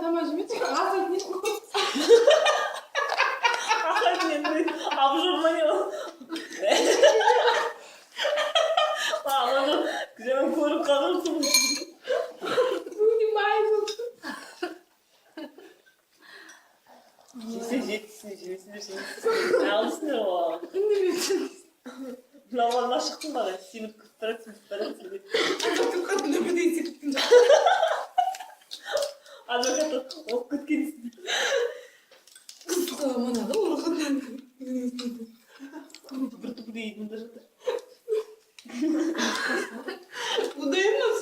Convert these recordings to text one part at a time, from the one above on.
тамажымен асайтын едім ғой. Асайтын едім. Обжорма не ол? Аны күземін көріп қалырсың. Понимаю. Жетсін, жемесіндер. Алысыңдар ғой. Үндемесін. Мынауын ашықтың бағы, семіп күттірәтсің. Адвокат нөмірдей секілдің жоқ. Адвокат оқ күткенсің. Қызға манағы ұрғаннан. Бір түпірі едімді жатыр. Удай емес.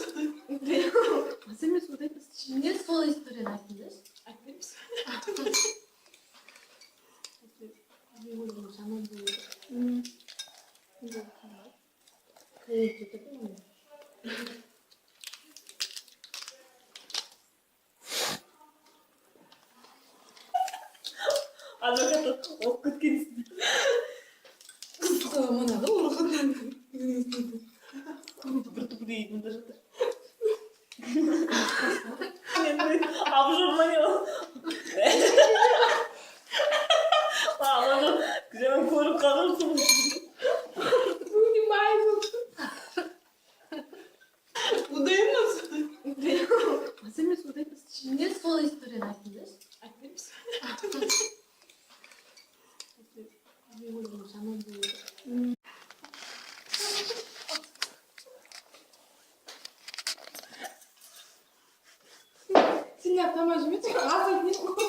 Аз емес удай емес. Не сол историяны айтыңдаршы. Айтып береміз. Не ойлаймын, жаман болды. Адвокат оқ күткенсің. Қызға манағы ұрғаннан. Бір түпірі едімді жатыр. Обжорма не ол? Аны күземін көріп қалырсың. Понимаю. Удай емес. Аз емес удай емес. Не сол историяны айтыңдаршы. Айтып береміз. Не ойлаймын, жаман болды. Сен не тамажымен асайтын едім ғой.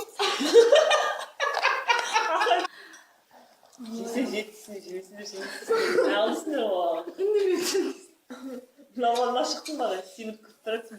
Жетсін, жемесіндер. Алысыңдар ғой. Үндемесін. Мынауын ашықтың бағы, семіп күттірәтсің.